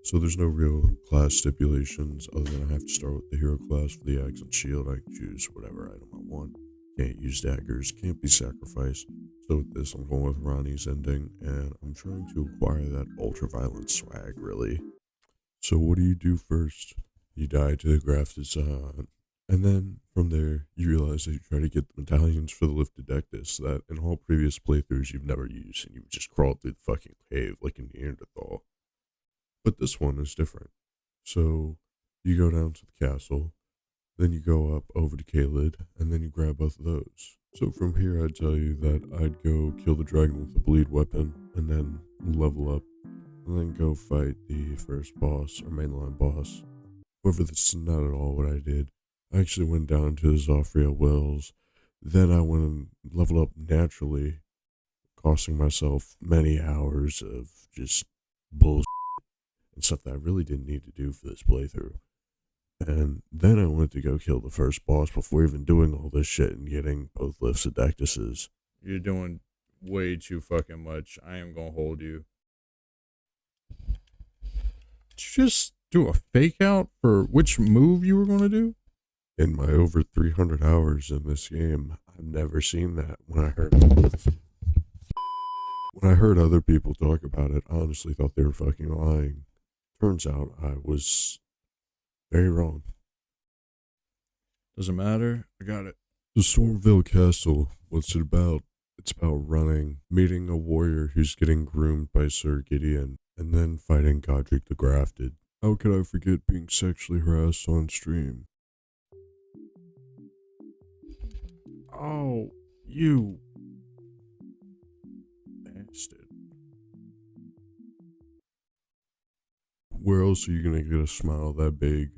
So there's no real class stipulations other than I have to start with the hero class for the axe and shield. I can choose whatever item I want. Can't use daggers, can't be sacrificed. So with this, I'm going with Ronnie's ending, and I'm trying to acquire that ultraviolence swag, really. So what do you do first? You die to the grafted Zahn. And then from there, you realize that you try to get the medallions for the lifted Dectus that in all previous playthroughs you've never used, and you would just crawl through the fucking cave like a Neanderthal. But this one is different. So you go down to the castle, then you go up over to Kaled, and then you grab both of those. So from here, I'd tell you that I'd go kill the dragon with the bleed weapon, and then level up, and then go fight the first boss, or mainline boss. However, this is not at all what I did. I actually went down to the Zofria Wells, then I went and leveled up naturally, costing myself many hours of just bullshit and stuff that I really didn't need to do for this playthrough. And then I went to go kill the first boss before even doing all this shit and getting both lifts of Dectuses. You're doing way too fucking much. I am gonna hold you. Did you just do a fake out for which move you were gonna do? In my over 300 hours in this game, I've never seen that. When I heard other people talk about it, I honestly thought they were fucking lying. Turns out I was very wrong. Doesn't matter. I got it. The Stormville Castle, what's it about? It's about running, meeting a warrior who's getting groomed by Sir Gideon, and then fighting Godric the Grafted. How could I forget being sexually harassed on stream? Oh, you bastard. Where else are you gonna get a smile that big?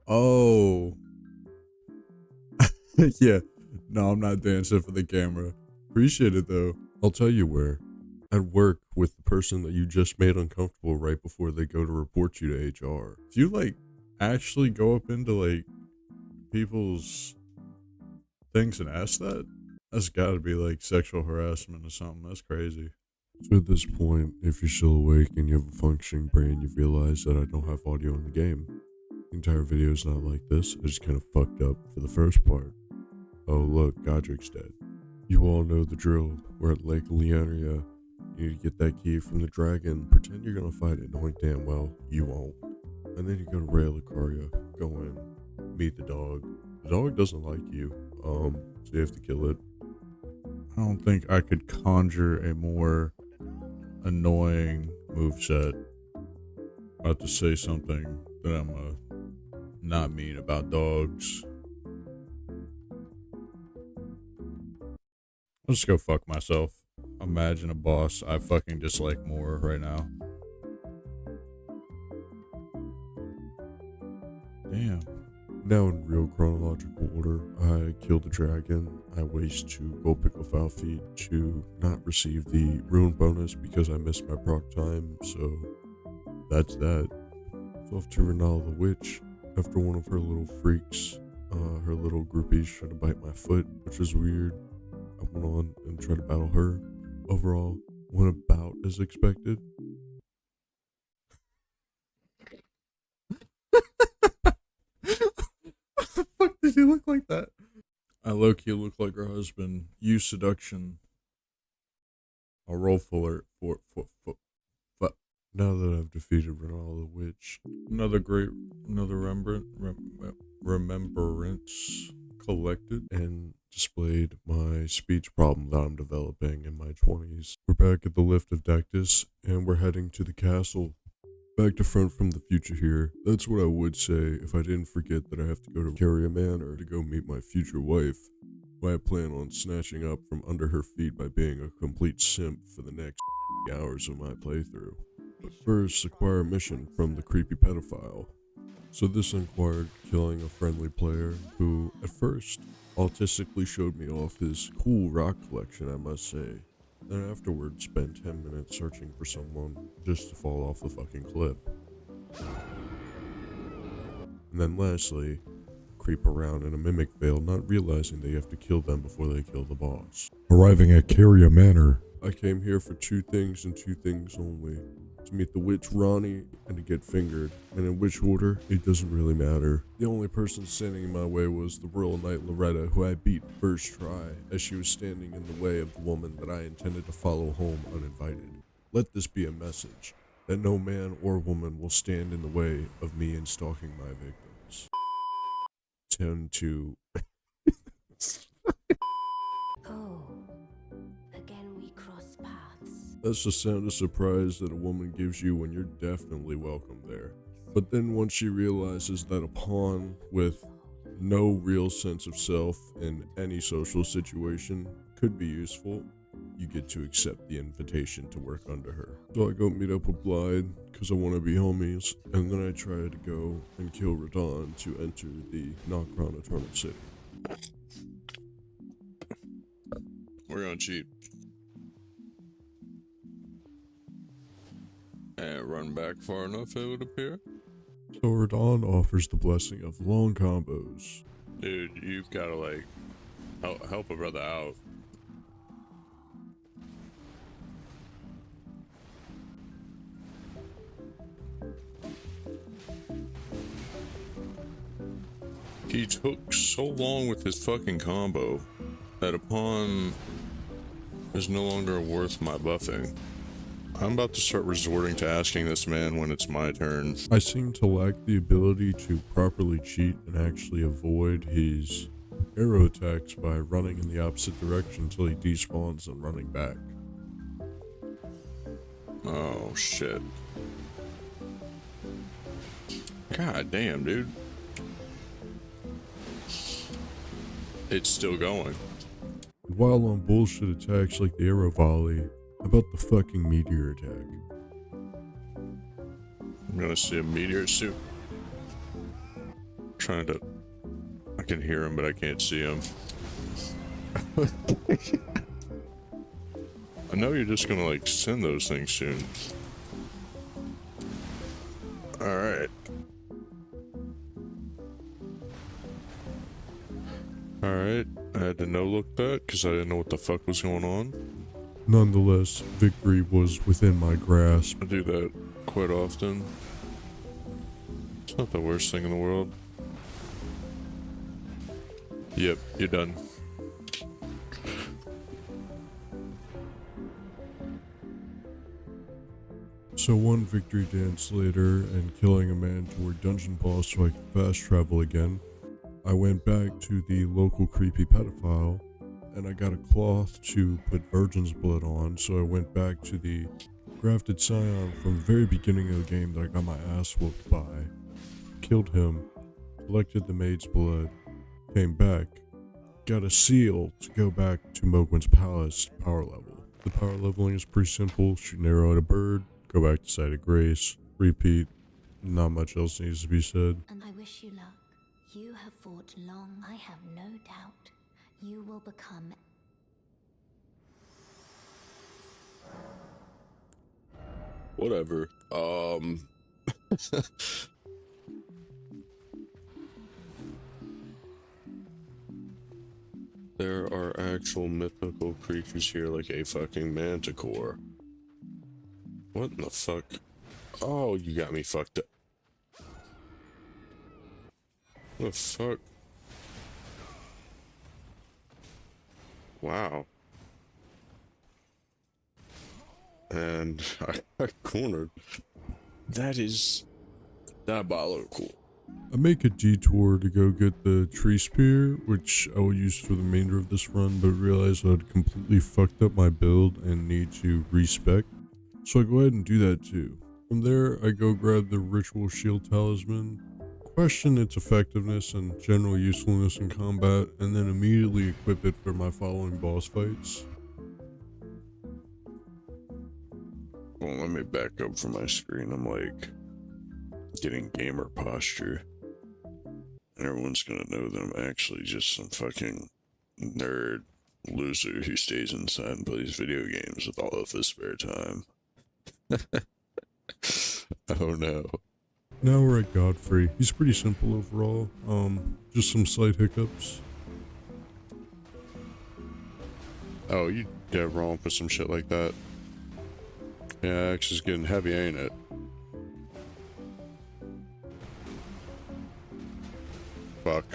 Oh. Yeah. No, I'm not dancing for the camera. Appreciate it though. I'll tell you where. At work with the person that you just made uncomfortable right before they go to report you to HR. Do you like actually go up into like people's things and ask that? That's gotta be like sexual harassment or something. That's crazy. So at this point, if you're still awake and you have a functioning brain, you realize that I don't have audio in the game. The entire video is not like this. I just kind of fucked up for the first part. Oh look, Godric's dead. You all know the drill. We're at Lake Leonia. You need to get that key from the dragon. Pretend you're gonna fight it, knowing damn well you won't. And then you go to Raelicaria, go in, meet the dog. The dog doesn't like you, so you have to kill it. I don't think I could conjure a more annoying moveset. About to say something that I'm not mean about dogs. I'll just go fuck myself. Imagine a boss I fucking dislike more right now. Damn. Now in real chronological order, I killed the dragon. I waste 2 gold pickle foul feet to not receive the rune bonus because I missed my proc time, so that's that. So off to Renala the Witch. After one of her little freaks, her little groupies tried to bite my foot, which was weird. I went on and tried to battle her. Overall, went about as expected. The fuck did he look like that? I low-key look like her husband. Use seduction. I'll roll for. Now that I've defeated Renala the Witch, Another remembrance collected. and displayed my speech problem that I'm developing in my 20s. We're back at the lift of Dectus, and we're heading to the castle. Back to front from the future here. That's what I would say if I didn't forget that I have to go to Caria Manor to go meet my future wife, who I plan on snatching up from under her feet by being a complete simp for the next hours of my playthrough. But first, acquire a mission from the creepy pedophile. So this inquired killing a friendly player who, at first, autistically showed me off his cool rock collection, I must say. Then afterwards spent 10 minutes searching for someone just to fall off the fucking cliff. And then lastly, creep around in a mimic veil, not realizing that you have to kill them before they kill the boss. Arriving at Caria Manor, I came here for 2 things and 2 things only. to meet the witch Ronnie and to get fingered, and in which order, it doesn't really matter. The only person standing in my way was the royal knight Loretta, who I beat first try, as she was standing in the way of the woman that I intended to follow home uninvited. Let this be a message, that no man or woman will stand in the way of me in stalking my victims. 10 to... Oh, again we cross paths. That's the sound of surprise that a woman gives you when you're definitely welcome there. But then once she realizes that a pawn with no real sense of self in any social situation could be useful, you get to accept the invitation to work under her. So I go meet up with Blythe, because I want to be homies, and then I try to go and kill Radon to enter the Nocron Eternal City. We're gonna cheat. And run back far enough, it would appear. So Radon offers the blessing of long combos. Dude, you've gotta, like, help a brother out. He took so long with his fucking combo that a pawn is no longer worth my buffing. I'm about to start resorting to asking this man when it's my turn. I seem to lack the ability to properly cheat and actually avoid his arrow attacks by running in the opposite direction until he despawns and running back. Oh, shit. God damn, dude. It's still going. While on bullshit attacks like the arrow volley, how about the fucking meteor attack? I'm gonna see a meteor soon. Trying to... I can hear him, but I can't see him. I know you're just gonna, like, send those things soon. Alright. Alright, I had to no-look that, because I didn't know what the fuck was going on. Nonetheless, victory was within my grasp. I do that quite often. It's not the worst thing in the world. Yep, you're done. So one victory dance later, and killing a man toward dungeon boss so I could fast travel again, I went back to the local creepy pedophile, and I got a cloth to put virgin's blood on, so I went back to the grafted scion from the very beginning of the game that I got my ass whooped by, killed him, collected the maid's blood, came back, got a seal to go back to Mogwin's palace power level. The power leveling is pretty simple: shoot an arrow at a bird, go back to Site of Grace, repeat, not much else needs to be said. And I wish you luck. You have fought long, I have no doubt. You will become... Whatever. There are actual mythical creatures here like a fucking manticore. What in the fuck? Oh, you got me fucked up. What the fuck? Wow. And I cornered. That is diabolical. I make a detour to go get the tree spear, which I will use for the remainder of this run, but realize I'd completely fucked up my build and need to respec. So I go ahead and do that too. From there, I go grab the ritual shield talisman, question its effectiveness and general usefulness in combat, and then immediately equip it for my following boss fights. Well, let me back up from my screen. I'm like getting gamer posture. And everyone's gonna know that I'm actually just some fucking nerd loser who stays inside and plays video games with all of his spare time. Oh no. Now we're at Godfrey. He's pretty simple overall. Just some slight hiccups. Oh, you dead wrong for some shit like that. Yeah, axe is getting heavy, ain't it? Fuck.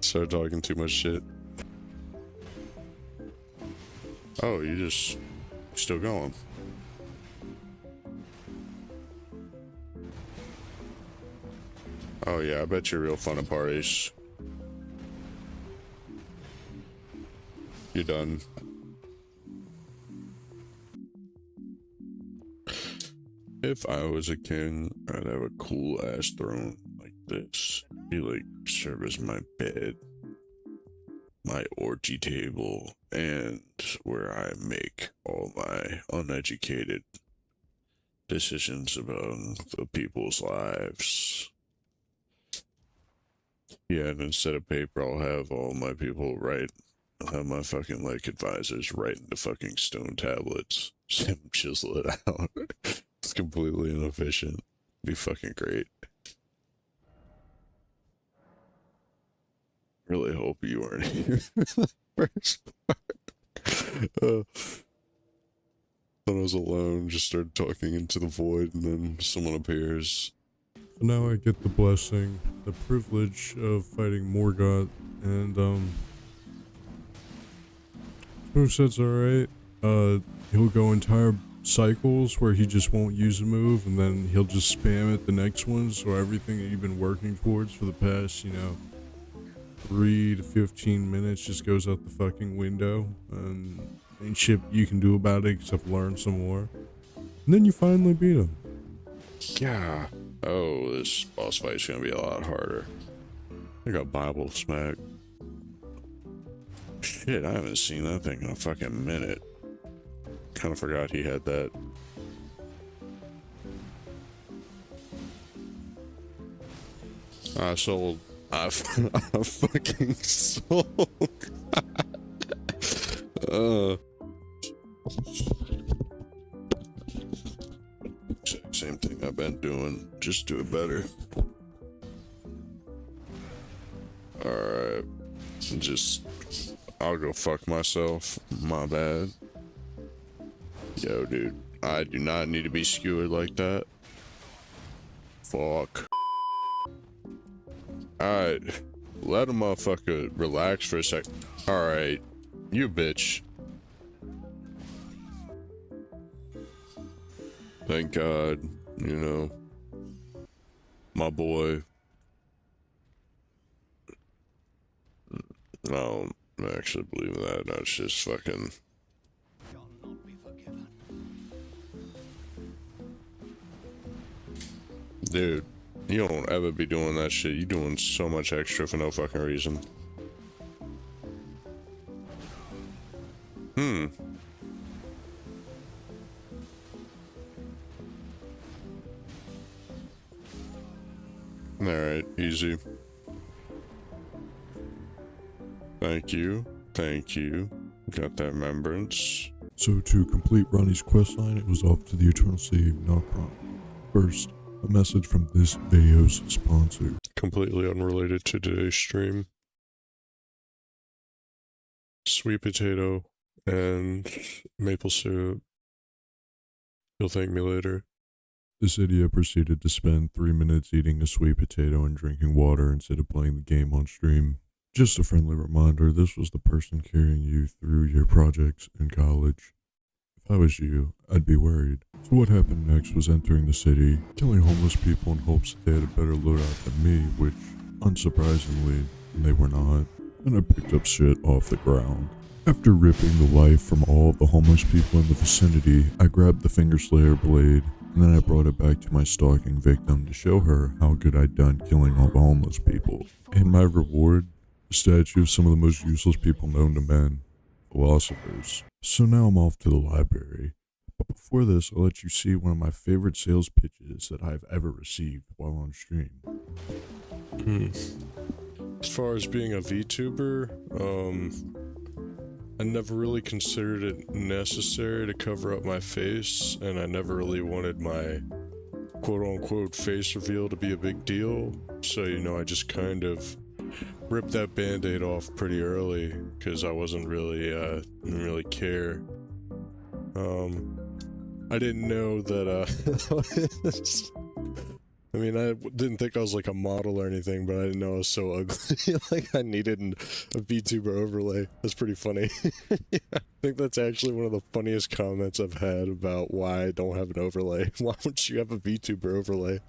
Started talking too much shit. Oh, you just still going. Oh yeah, I bet you're real fun at parties. You done. If I was a king, I'd have a cool ass throne like this. Be like serve as my bed, my orgy table, and where I make all my uneducated decisions about the people's lives. Yeah, and instead of paper, I'll have all my people write. I'll have my fucking like advisors write into fucking stone tablets. Chisel it out. It's completely inefficient. Be fucking great. Really hope you weren't here for the first part. Thought I was alone, just started talking into the void, and then someone appears. So now I get the blessing, the privilege of fighting Morgoth, and moveset's alright. He'll go entire cycles where he just won't use a move, and then he'll just spam it the next one, so everything that you've been working towards for the past, 3 to 15 minutes just goes out the fucking window, and ain't shit you can do about it except learn some more. And then you finally beat him. Yeah. Oh, this boss fight's gonna be a lot harder. I got Bible smack. Shit, I haven't seen that thing in a fucking minute. Kinda forgot he had that. I sold. I fucking sold. Same thing I've been doing, just do it better. Alright. I'll go fuck myself. My bad. Yo, dude. I do not need to be skewered like that. Fuck. Alright. Let a motherfucker relax for a sec. Alright. You bitch. Thank God, my boy. I don't actually believe that. That's just fucking. Dude, you don't ever be doing that shit. You doing so much extra for no fucking reason. Alright, easy. Thank you. Thank you. Got that remembrance. So to complete Ronnie's questline, it was off to the Eternal City of Nocron. First, a message from this video's sponsor. Completely unrelated to today's stream. Sweet potato and maple syrup. You'll thank me later. This idiot proceeded to spend 3 minutes eating a sweet potato and drinking water instead of playing the game on stream. Just a friendly reminder, this was the person carrying you through your projects in college. If I was you, I'd be worried. So what happened next was entering the city, killing homeless people in hopes that they had a better loadout than me, which, unsurprisingly, they were not. And I picked up shit off the ground. After ripping the life from all of the homeless people in the vicinity, I grabbed the Fingerslayer blade, and then I brought it back to my stalking victim to show her how good I'd done killing all the homeless people. And my reward? A statue of some of the most useless people known to men. Philosophers. So now I'm off to the library. But before this, I'll let you see one of my favorite sales pitches that I've ever received while on stream. As far as being a VTuber, I never really considered it necessary to cover up my face, and I never really wanted my quote-unquote face reveal to be a big deal. So, I just kind of ripped that band-aid off pretty early because I wasn't really didn't really care. I didn't know that I mean, I didn't think I was like a model or anything, but I didn't know I was so ugly. Like, I needed a VTuber overlay. That's pretty funny. Yeah, I think that's actually one of the funniest comments I've had about why I don't have an overlay. Why don't you have a VTuber overlay?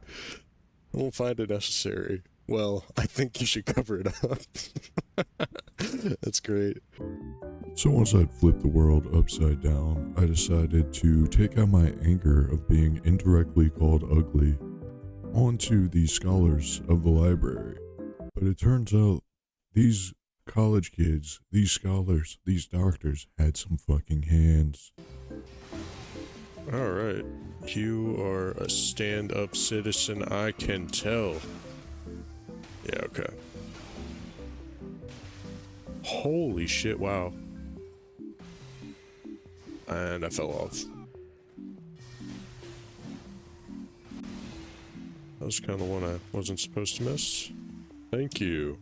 I don't find it necessary. Well, I think you should cover it up. That's great. So once I'd flipped the world upside down, I decided to take out my anger of being indirectly called ugly onto the scholars of the library. But it turns out these college kids, these scholars, these doctors had some fucking hands. Alright. You are a stand-up citizen, I can tell. Yeah, okay. Holy shit, wow. And I fell off. That was kind of one I wasn't supposed to miss. Thank you.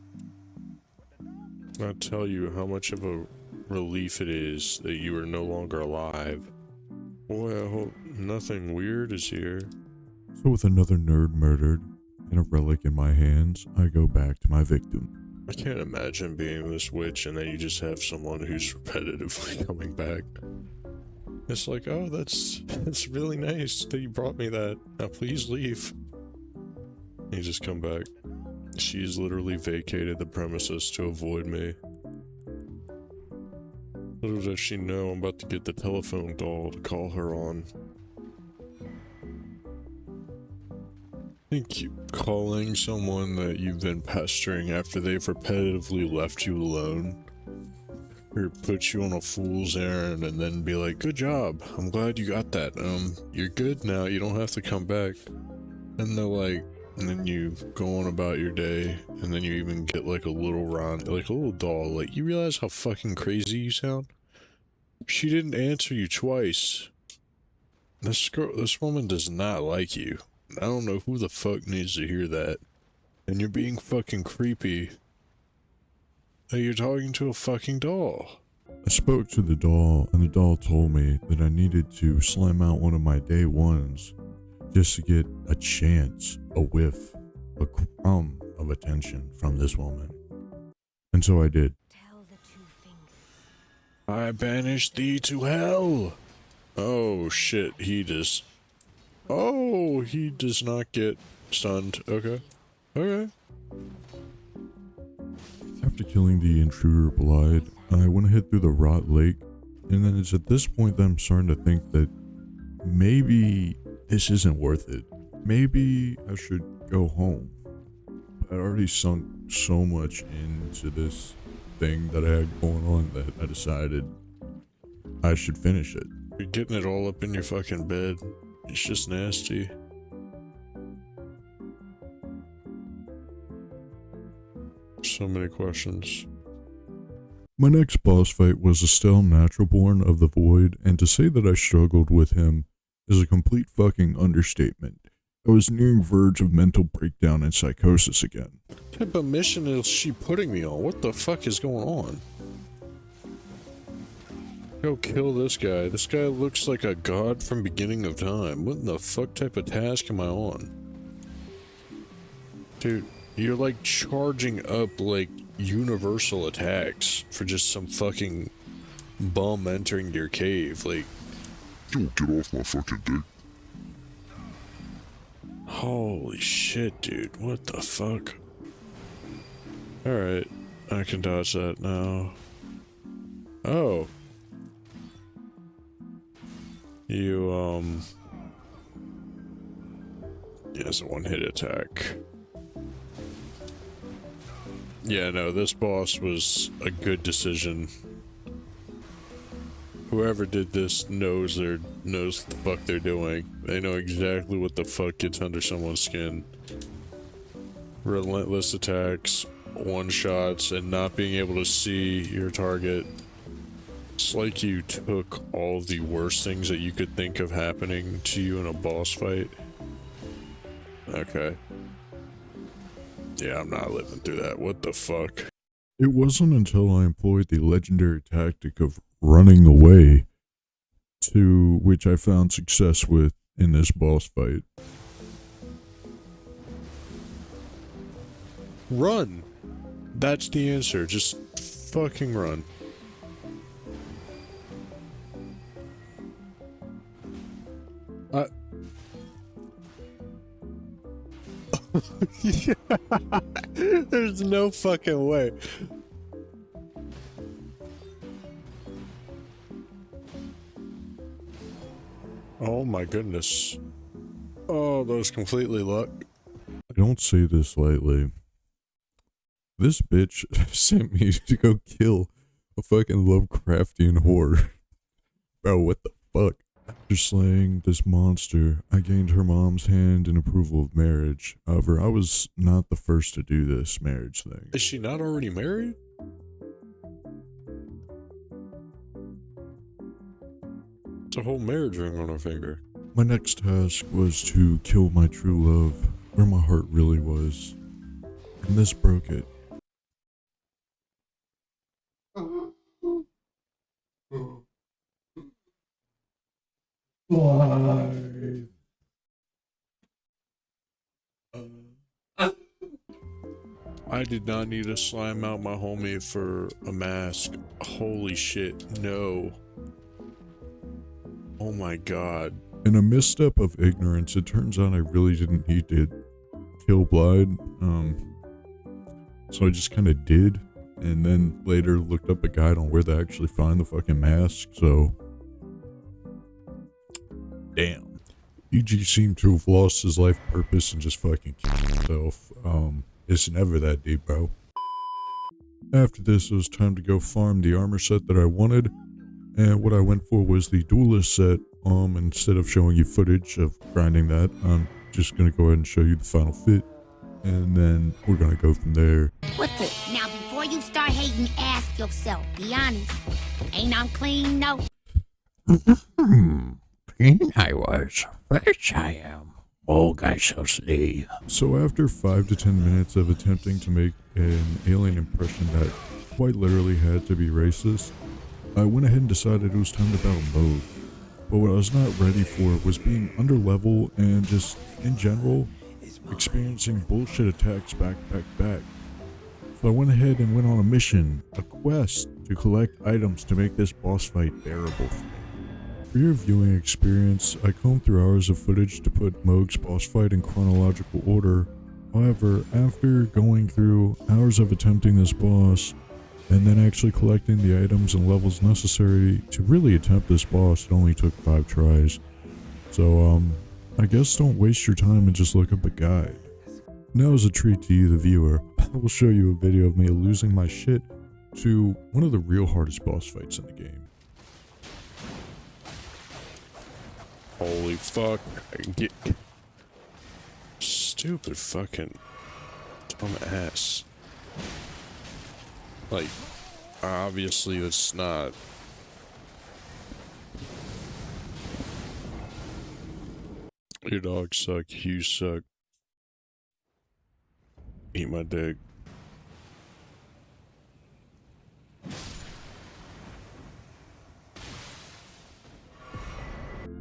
I'll tell you how much of a relief it is that you are no longer alive. Boy, I hope nothing weird is here. So with another nerd murdered and a relic in my hands, I go back to my victim. I can't imagine being this witch and then you just have someone who's repetitively coming back. It's like, oh, that's really nice that you brought me that. Now please leave. You just come back. She's literally vacated the premises to avoid me. Little does she know I'm about to get the telephone doll to call her on. I think calling someone that you've been pestering after they've repetitively left you alone, or put you on a fool's errand and then be like, good job, I'm glad you got that, you're good now, you don't have to come back. And they're like, and then you go on about your day, and then you even get like a little like a little doll. Like, you realize how fucking crazy you sound? She didn't answer you twice. This woman does not like you. I don't know who the fuck needs to hear that. And you're being fucking creepy. That you're talking to a fucking doll. I spoke to the doll, and the doll told me that I needed to slam out one of my day ones just to get a chance, a whiff, a crumb of attention from this woman. And so I did. Tell the two fingers. I banished thee to hell. Oh shit, Oh, he does not get stunned. Okay. Okay. After killing the intruder Blide, I went ahead through the Rot Lake, and then it's at this point that I'm starting to think that maybe this isn't worth it. Maybe I should go home. I already sunk so much into this thing that I had going on that I decided I should finish it. You're getting it all up in your fucking bed. It's just nasty. So many questions. My next boss fight was a Stell Naturalborn of the Void, and to say that I struggled with him is a complete fucking understatement. I was nearing verge of mental breakdown and psychosis again. What type of mission is she putting me on? What the fuck is going on? Go kill this guy. This guy looks like a god from beginning of time. What in the fuck type of task am I on? Dude, you're like charging up like universal attacks for just some fucking bum entering your cave. Like, Yo, get off my fucking dick. holy shit, dude. What the fuck? Alright, I can dodge that now. Oh. You, yeah, it's a one-hit attack. Yeah, no, this boss was a good decision. Whoever did this knows knows the fuck they're doing. They know exactly what the fuck gets under someone's skin. Relentless attacks, one-shots, and not being able to see your target. It's like you took all the worst things that you could think of happening to you in a boss fight. Okay. Yeah, I'm not living through that. What the fuck? It wasn't until I employed the legendary tactic of running away, to which I found success with in this boss fight. Run! That's the answer. Just fucking run. There's no fucking way. Oh my goodness. Oh, that was completely luck. I don't say this lightly. This bitch sent me to go kill a fucking Lovecraftian whore. Bro, what the fuck? After slaying this monster, I gained her mom's hand and approval of marriage. However, I was not the first to do this marriage thing. Is she not already married? It's a whole marriage ring on her finger. My next task was to kill my true love, where my heart really was. And this broke it. I did not need to slime out my homie for a mask. Holy shit, no. Oh my god. In a misstep of ignorance, it turns out I really didn't need to kill Blyde. So I just kind of did, and then later looked up a guide on where to actually find the fucking mask, so... Damn. EG seemed to have lost his life purpose and just fucking killed himself. It's never that deep, bro. After this, it was time to go farm the armor set that I wanted, and what I went for was the duelist set. Instead of showing you footage of grinding that, I'm just gonna go ahead and show you the final fit, and then we're gonna go from there. What the? Now, before you start hating, ask yourself. Be honest. Ain't I clean, no? Clean I was. Fresh I am. Oh, guys, so sleep. So after 5 to 10 minutes of attempting to make an alien impression that quite literally had to be racist, I went ahead and decided it was time to battle mode. But what I was not ready for was being under level and just, in general, experiencing bullshit attacks back. So I went ahead and went on a mission, a quest, to collect items to make this boss fight bearable for me. For your viewing experience, I combed through hours of footage to put Moog's boss fight in chronological order. However, after going through hours of attempting this boss, and then actually collecting the items and levels necessary to really attempt this boss, it only took 5 tries. So, I guess don't waste your time and just look up a guide. Now as a treat to you, the viewer, I will show you a video of me losing my shit to one of the real hardest boss fights in the game. Holy fuck. Stupid fucking dumb ass. Like, obviously it's not. Your dogs suck, you suck. Eat my dick.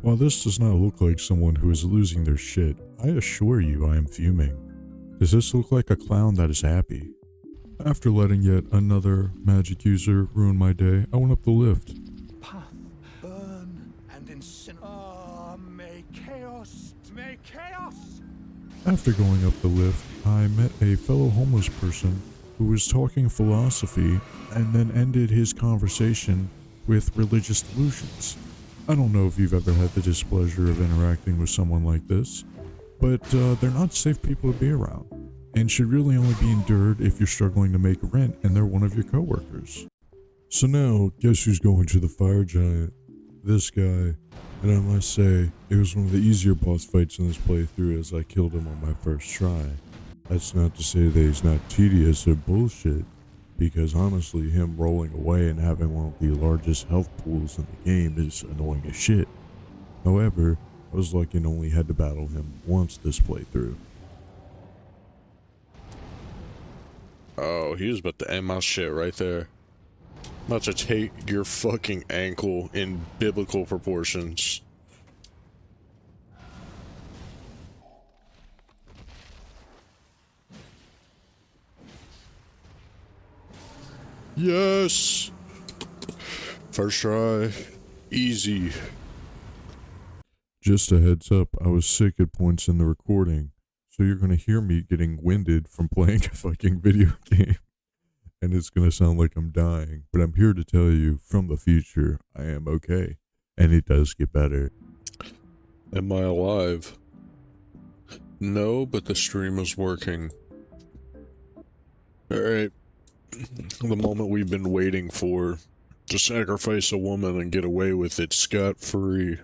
While this does not look like someone who is losing their shit, I assure you I am fuming. Does this look like a clown that is happy? After letting yet another magic user ruin my day, I went up the lift. Puff, burn, and incinerate. Ah, may chaos, may chaos! After going up the lift, I met a fellow homeless person who was talking philosophy and then ended his conversation with religious delusions. I don't know if you've ever had the displeasure of interacting with someone like this, but they're not safe people to be around, and should really only be endured if you're struggling to make rent and they're one of your coworkers. So now, guess who's going to the fire giant? This guy. And I must say, it was one of the easier boss fights in this playthrough as I killed him on my first try. That's not to say that he's not tedious or bullshit, because honestly, him rolling away and having one of the largest health pools in the game is annoying as shit. However, I was lucky and only had to battle him once this playthrough. Oh, he was about to end my shit right there. About to take your fucking ankle in biblical proportions. Yes! First try. Easy. Just a heads up, I was sick at points in the recording, so you're gonna hear me getting winded from playing a fucking video game. And it's gonna sound like I'm dying, but I'm here to tell you from the future, I am okay. And it does get better. Am I alive? No, but the stream is working. Alright. The moment we've been waiting for. To sacrifice a woman and get away with it scot-free.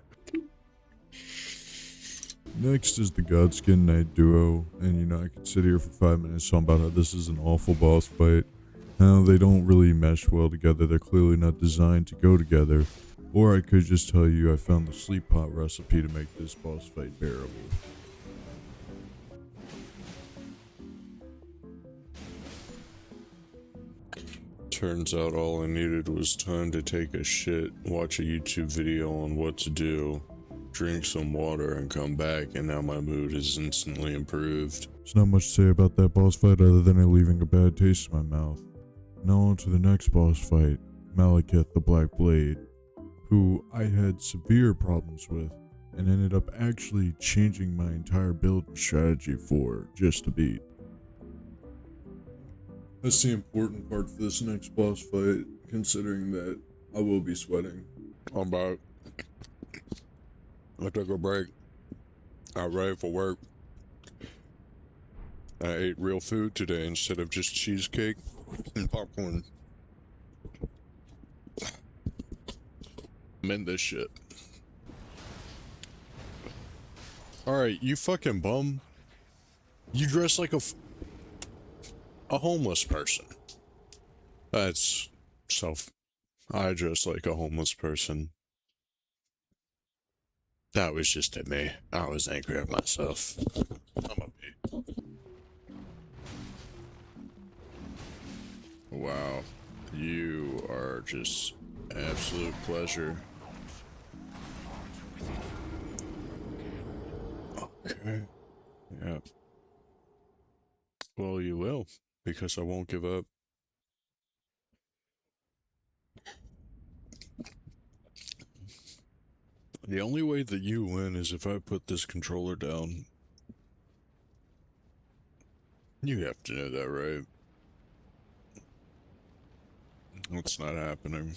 Next is the Godskin Knight duo, and you know, I could sit here for 5 minutes talking about how this is an awful boss fight, how they don't really mesh well together, they're clearly not designed to go together, or I could just tell you I found the sleep pot recipe to make this boss fight bearable. Turns out all I needed was time to take a shit, watch a YouTube video on what to do, drink some water, and come back, and now my mood is instantly improved. There's not much to say about that boss fight other than it leaving a bad taste in my mouth. Now on to the next boss fight, Malekith the Black Blade, who I had severe problems with, and ended up actually changing my entire build and strategy for just to beat. That's the important part for this next boss fight, considering that I will be sweating. I'm back. I took a break. I'm ready for work. I ate real food today instead of just cheesecake and popcorn. I'm in this shit. Alright, you fucking bum. You dress like a homeless person. That's I dress like a homeless person. That was just at me. I was angry at myself. I'm a pig. Wow. You are just absolute pleasure. Okay. Yeah. Well, you will, because I won't give up. The only way that you win is if I put this controller down. You have to know that, right? It's not happening.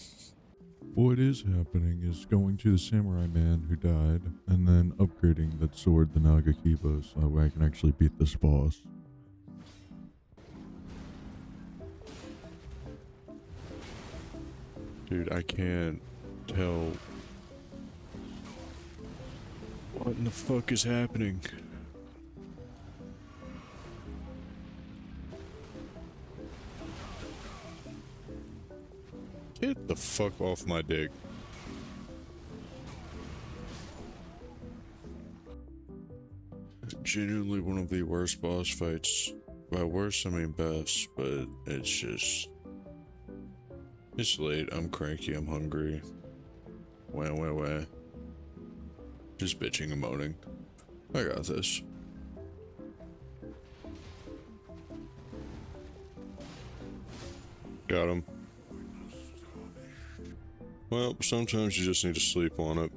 What is happening is going to the samurai man who died, and then upgrading that sword, the Nagakiba, so I can actually beat this boss. Dude, I can't tell what in the fuck is happening. Get the fuck off my dick. Genuinely one of the worst boss fights. By worst, I mean best, but it's just... It's late, I'm cranky, I'm hungry. Wah. Just bitching and moaning. I got this. Got him. Well, sometimes you just need to sleep on it.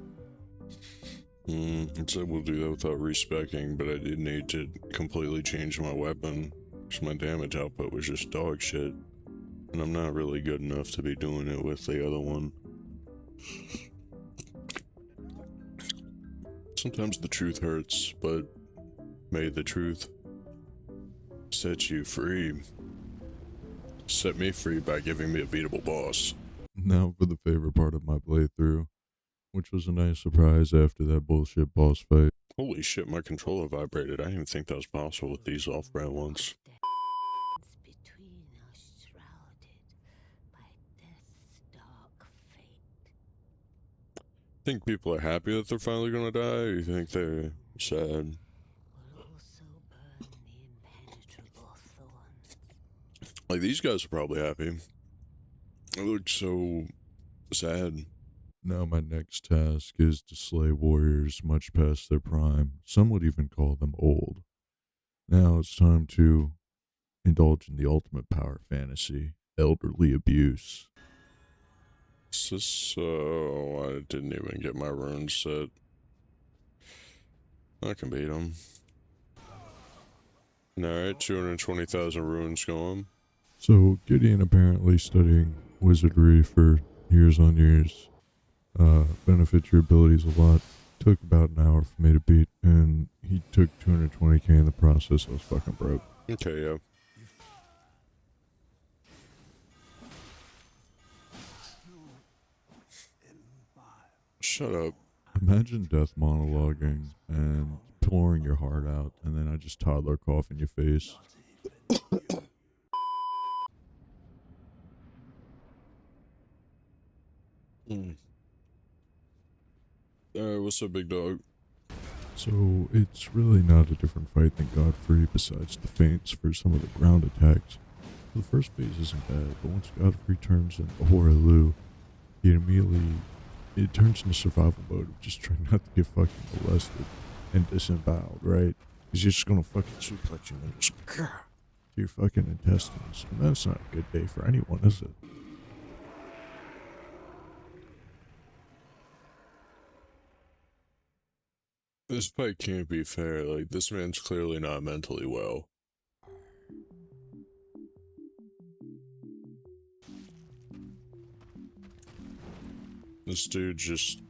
It said we'll do that without respecking, but I did need to completely change my weapon, because my damage output was just dog shit. And I'm not really good enough to be doing it with the other one. Sometimes the truth hurts, but may the truth set you free. Set me free by giving me a beatable boss. Now for the favorite part of my playthrough, which was a nice surprise after that bullshit boss fight. Holy shit, my controller vibrated. I didn't even think that was possible with these off-brand ones. Between us shrouded by death's dark fate. Think people are happy that they're finally gonna die, or you think they're sad? Will also burn the impenetrable thorns. Like, these guys are probably happy. It looks so sad. Now my next task is to slay warriors much past their prime. Some would even call them old. Now it's time to indulge in the ultimate power fantasy, elderly abuse. So, I didn't even get my runes set. I can beat him. Alright, 220,000 runes going. So Gideon apparently studying wizardry for years on years benefits your abilities a lot. Took about an hour for me to beat, and he took 220k in the process. I was fucking broke. Okay, yeah. Shut up. Imagine death monologuing and pouring your heart out, and then I just toddler cough in your face. Alright, what's up, big dog? So it's really not a different fight than Godfrey, besides the feints for some of the ground attacks. The first phase isn't bad, but once Godfrey turns into Horaloo, it turns into survival mode of just trying not to get fucking molested and disemboweled, right? He's just gonna fucking suplex you and just to your fucking intestines. And that's not a good day for anyone, is it? This fight can't be fair. Like, this man's clearly not mentally well. This dude just...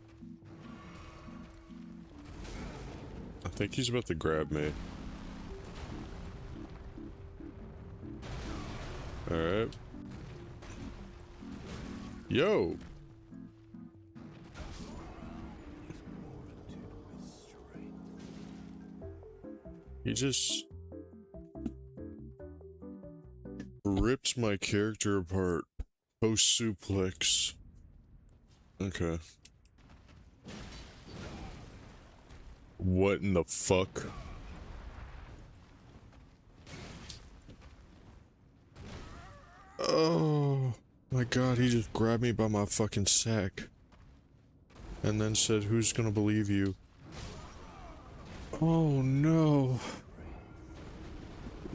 I think he's about to grab me. Alright. Yo! He just ripped my character apart post suplex. Okay. What in the fuck? Oh my god, he just grabbed me by my fucking sack. And then said, "Who's gonna believe you?" Oh no.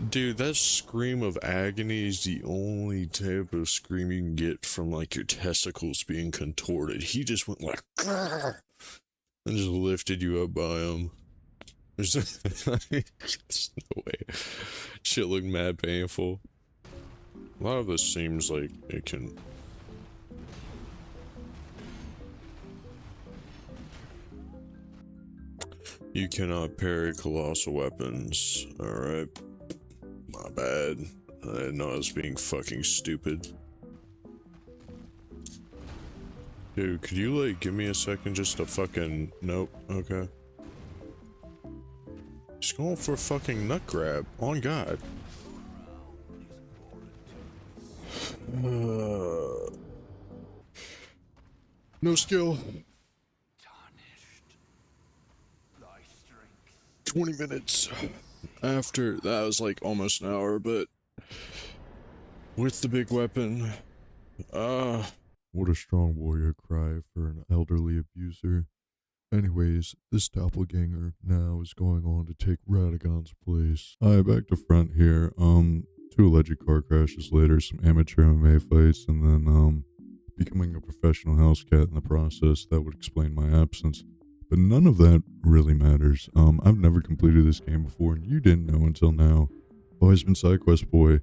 Dude, that scream of agony is the only type of scream you can get from like your testicles being contorted. He just went like "Grr," and just lifted you up by him. There's no way. Shit looked mad painful. A lot of this seems like it can... You cannot parry colossal weapons. Alright. My bad. I didn't know I was being fucking stupid. Dude, could you like give me a second just to fucking... Nope. Okay. Just going for a fucking nut grab. On God. No skill. 20 minutes after that was like almost an hour, but with the big weapon, What a strong warrior cry for an elderly abuser. Anyways, this doppelganger now is going on to take Radagon's place. Back to front here. 2 alleged car crashes later, some amateur MMA fights, and then, becoming a professional house cat in the process. That would explain my absence. But none of that really matters. I've never completed this game before, and you didn't know until now. Always been side quest boy.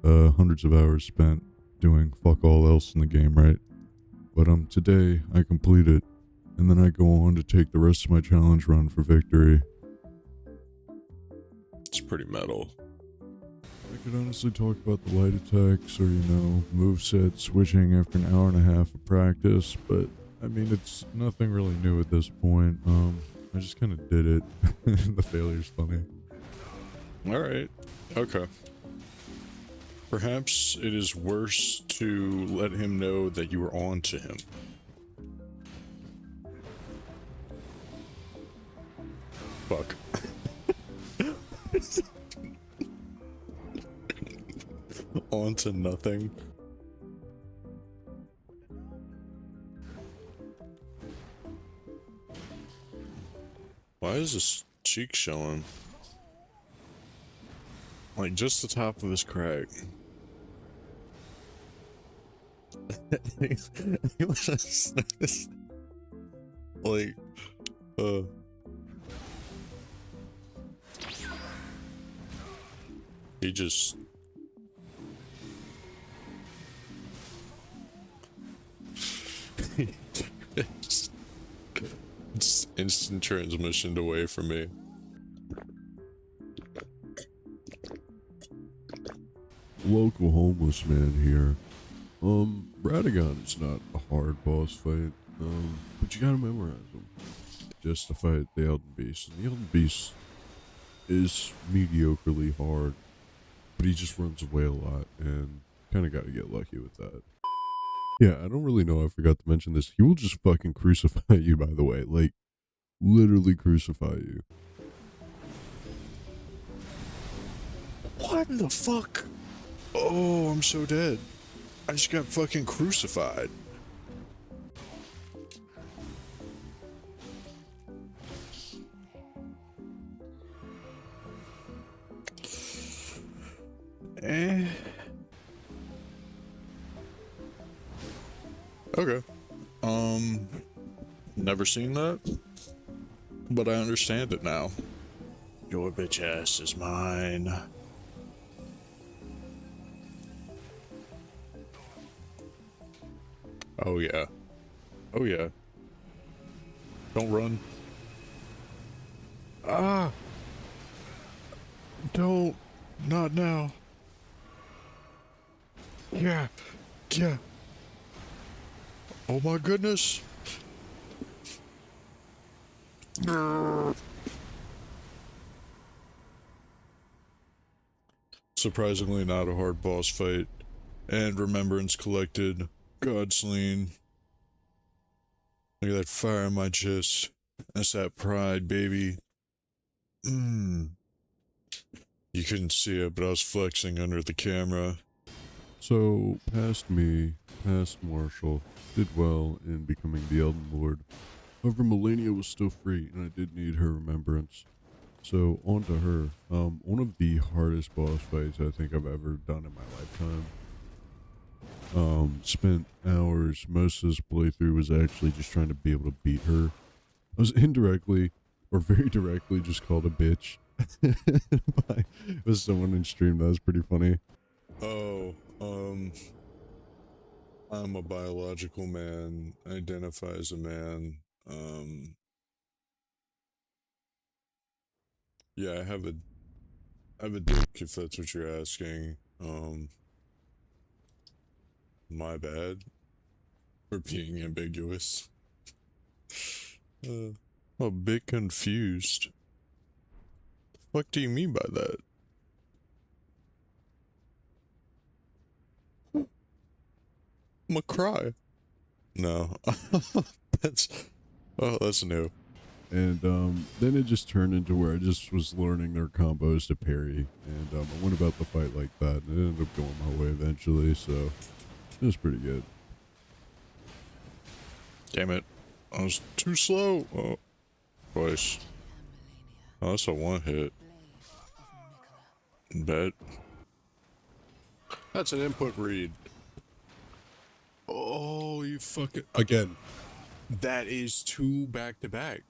Hundreds of hours spent doing fuck all else in the game, right? But today I complete it, and then I go on to take the rest of my challenge run for victory. it's pretty metal. I could honestly talk about the light attacks or, moveset switching after an hour and a half of practice, but I mean, it's nothing really new at this point. I just kind of did it. The failure's funny. Alright. Okay. Perhaps it is worse to let him know that you were on to him. Fuck. onto nothing. Why is his cheek showing? Like just the top of his crack. Like, he just just instant transmission away from me. Local homeless man here. Radagon is not a hard boss fight, but you gotta memorize him. Just to fight the Elden Beast. And the Elden Beast is mediocrely hard, but he just runs away a lot, and kinda gotta get lucky with that. Yeah, I don't really know, I forgot to mention this. He will just fucking crucify you, by the way. Like, literally crucify you. What the fuck? Oh, I'm so dead. I just got fucking crucified. Okay. Never seen that, but I understand it now. Your bitch ass is mine. Oh yeah. Oh yeah. Don't run. Ah! Don't. Not now. Yeah. Yeah. Oh my goodness. Surprisingly not a hard boss fight. And remembrance collected. God's lean. Look at that fire in my chest. That's that pride, baby. You couldn't see it, but I was flexing under the camera. So, past me, past Marshall, did well in becoming the Elden Lord. However, Melania was still free, and I did need her remembrance. So, on to her. One of the hardest boss fights I think I've ever done in my lifetime. Spent hours. Most of this playthrough was actually just trying to be able to beat her. I was indirectly, or very directly, just called a bitch by someone in stream. That was pretty funny. Oh, I'm a biological man, identify as a man. Yeah, I have a dick if that's what you're asking. My bad for being ambiguous. I'm a bit confused. What do you mean by that? I'm gonna cry. No. that's new. And then it just turned into where I just was learning their combos to parry. And I went about the fight like that, and it ended up going my way eventually, so it was pretty good. Damn it. I was too slow. Oh, twice. Oh, that's a one hit. Bet. That's an input read. Oh, you fucking... Again. That is two back to back.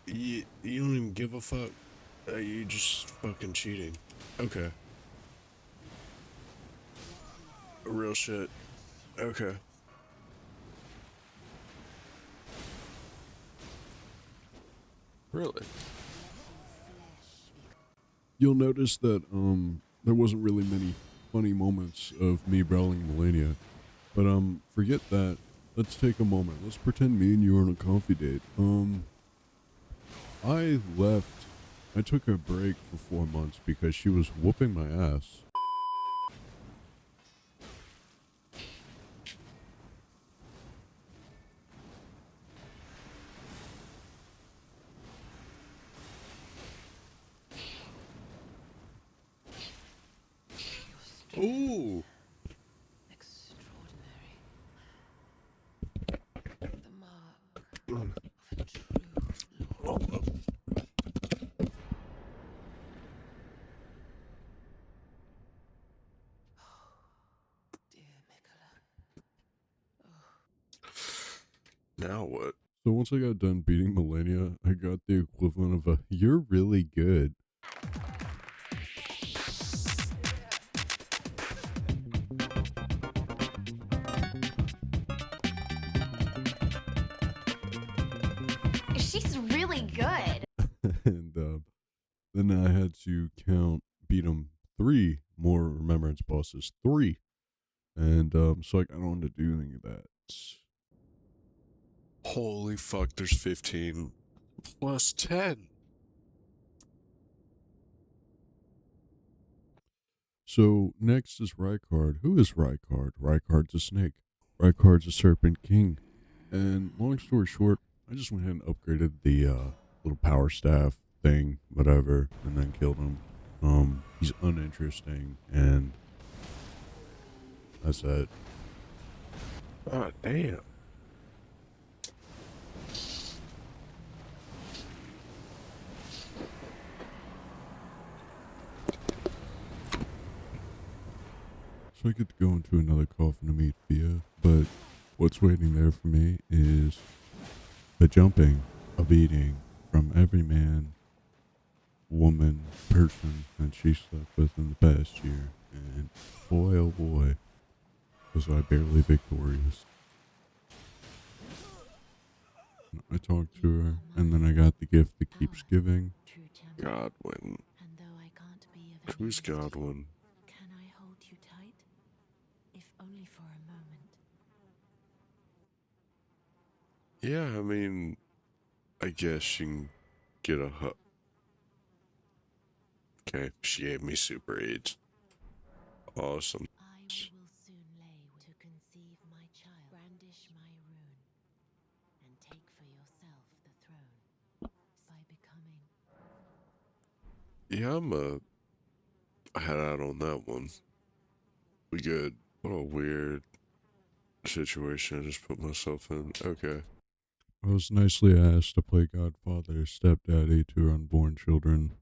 You don't even give a fuck. You just fucking cheating. Okay. Real shit. Okay. Really? You'll notice that there wasn't really many funny moments of me brawling Melania. But forget that. Let's take a moment. Let's pretend me and you are on a coffee date. I left. I took a break for 4 months because she was whooping my ass. Ooh. Extraordinary. The mark of a true lord. Dear Mikola. Now what? So once I got done beating Millennia, I got the equivalent of a "you're really good." She's really good. And then I had to beat him 3 more remembrance bosses, 3, and so I got on to doing that. Holy fuck, there's 15 plus 10. So next is Rykard. Who is Rykard? Rykard's a snake. Rykard's a serpent king. And long story short, I just went ahead and upgraded the little power staff thing, whatever, and then killed him. He's uninteresting, and that's it. Ah, damn. So I get to go into another coffin to meet Fia, but what's waiting there for me is a jumping, a beating from every man, woman, person that she slept with in the past year, and boy oh boy, was I barely victorious. I talked to her, and then I got the gift that keeps giving. Godwin. And though I can't be of Who's any use to you, Godwin? can I hold you tight? If only for a moment. Yeah, I mean, I guess you can get a hug. Okay, she gave me super AIDS. Awesome. I will soon lay to conceive my child, brandish my rune, and take for yourself the throne by becoming. Yeah, I had out on that one. We good. What a weird situation I just put myself in. Okay. I was nicely asked to play godfather, stepdaddy to her unborn children.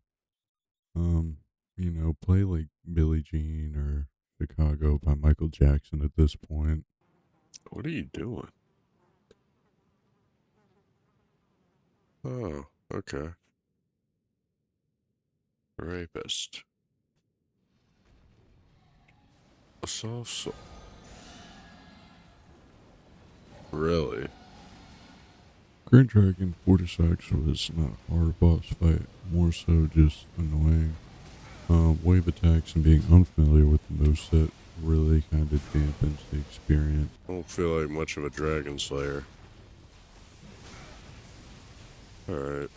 Play like Billie Jean or Chicago by Michael Jackson at this point. What are you doing? Oh, okay. Rapist. A soft soul. Really? Grand Dragon Fortisax was not a hard boss fight, more so just annoying. Wave attacks and being unfamiliar with the moveset really kind of dampens the experience. I don't feel like much of a dragon slayer. Alright.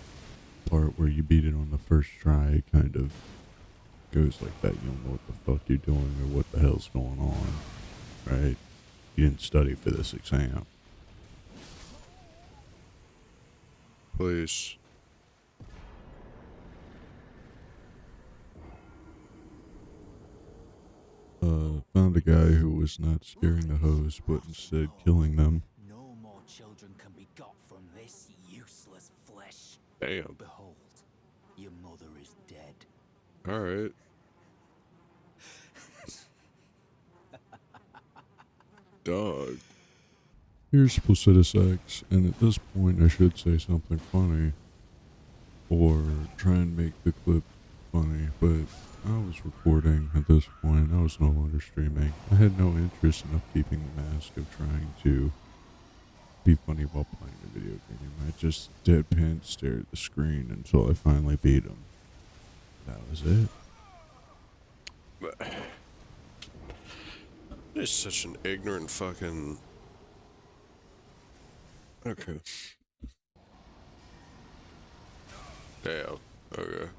Part where you beat it on the first try kind of goes like that. You don't know what the fuck you're doing or what the hell's going on, right? You didn't study for this exam. Please. Found a guy who was not spearing the hose, but instead killing them. No more children can be got from this useless flesh. Damn. Behold, your mother is dead. Alright. Dog. Here's Placidus X, and at this point I should say something funny, or try and make the clip funny, but I was recording at this point. I was no longer streaming. I had no interest in upkeeping the mask of trying to be funny while playing a video game. I just deadpan stared at the screen until I finally beat him. That was it. But it's such an ignorant fucking... Okay. Damn. Okay.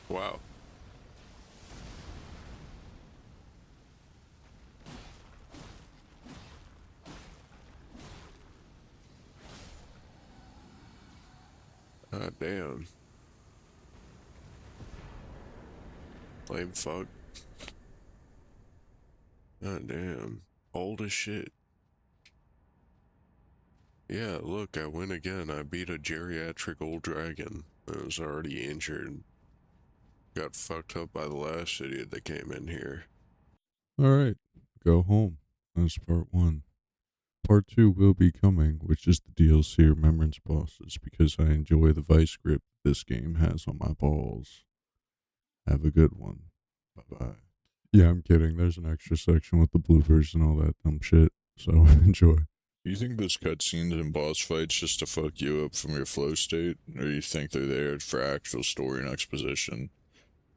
Wow. Damn. Lame fuck. God damn. Old as shit. Yeah, look, I win again. I beat a geriatric old dragon that was already injured. Got fucked up by the last idiot that came in here. Alright, go home. That's part 1. Part 2 will be coming, which is the DLC Remembrance Bosses, because I enjoy the vice grip this game has on my balls. Have a good one. Bye-bye. Yeah, I'm kidding. There's an extra section with the bloopers and all that dumb shit, so enjoy. Do you think those cutscenes and boss fights just to fuck you up from your flow state? Or do you think they're there for actual story and exposition?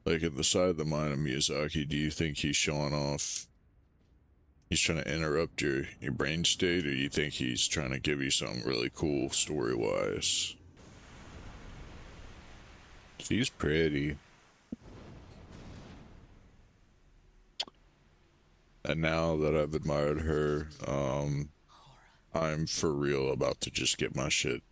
Like, in the side of the mind of Miyazaki, do you think he's showing off? He's trying to interrupt your brain state, or do you think he's trying to give you something really cool story-wise? She's pretty. And now that I've admired her, I'm for real about to just get my shit.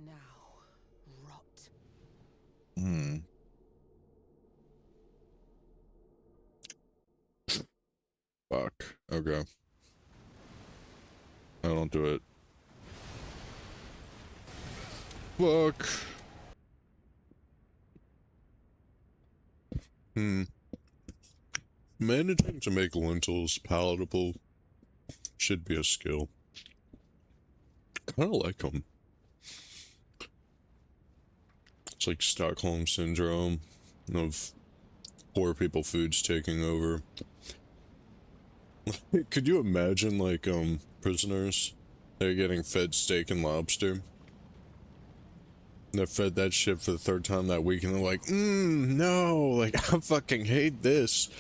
Now, rot. Fuck. Okay. I don't do it. Fuck. Managing to make lentils palatable should be a skill. Kind of like them. It's like Stockholm Syndrome of poor people foods taking over. Could you imagine, like, prisoners? They're getting fed steak and lobster. They're fed that shit for the 3rd time that week, and they're like, no, like, I fucking hate this.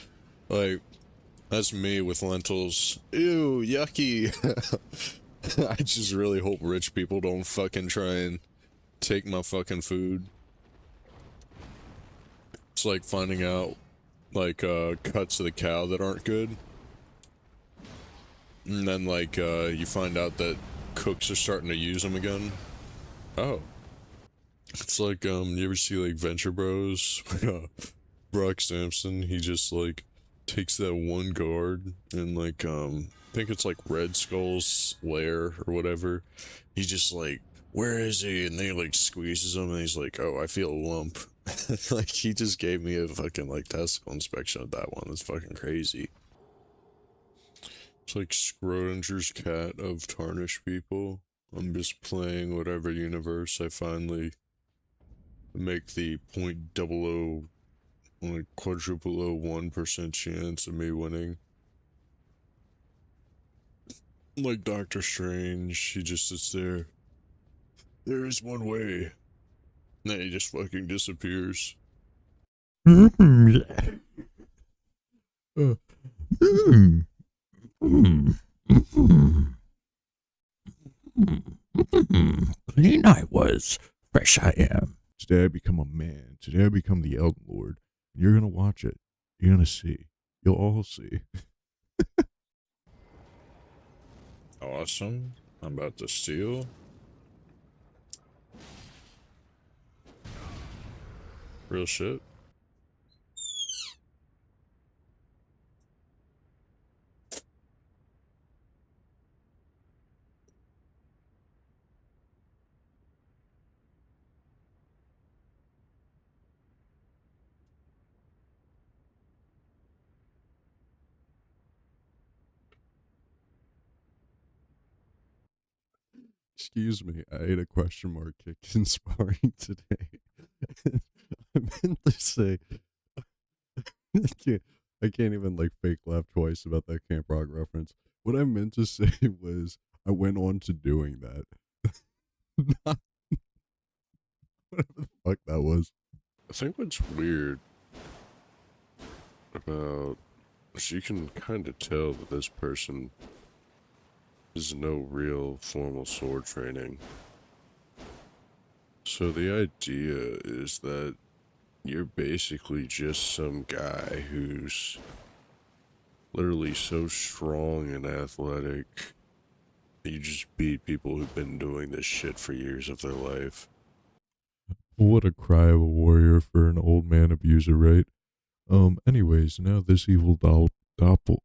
Like, that's me with lentils. Ew, yucky. I just really hope rich people don't fucking try and take my fucking food. It's like finding out, like, cuts of the cow that aren't good. And then, like, you find out that cooks are starting to use them again. Oh. It's like, you ever see, like, Venture Bros? Brock Sampson, he just, like, takes that one guard and, like, I think it's, like, Red Skull's lair or whatever. He's just like, where is he? And then he, like, squeezes him and he's like, oh, I feel a lump. Like, he just gave me a fucking, like, testicle inspection of that one. That's fucking crazy. It's like Schrodinger's cat of tarnished people. I'm just playing whatever universe I finally make the 0.00, like, quadruple 1% chance of me winning. Like Doctor Strange, he just sits there. There is one way. And then he just fucking disappears. Clean I was, fresh I am. Today I become a man. Today I become the Elden Lord. You're gonna watch it. You're gonna see. You'll all see. Awesome. I'm about to steal. Real shit. Excuse me, I ate a question mark kick in sparring today. I meant to say, I can't even like fake laugh twice about that Camp Rock reference. What I meant to say was, I went on to doing that. Not whatever the fuck that was. I think what's weird about, you can kind of tell that this person is no real formal sword training. So the idea is that you're basically just some guy who's literally so strong and athletic You just beat people who've been doing this shit for years of their life. What a cry of a warrior for an old man abuser, right? Anyways, now this evil doppel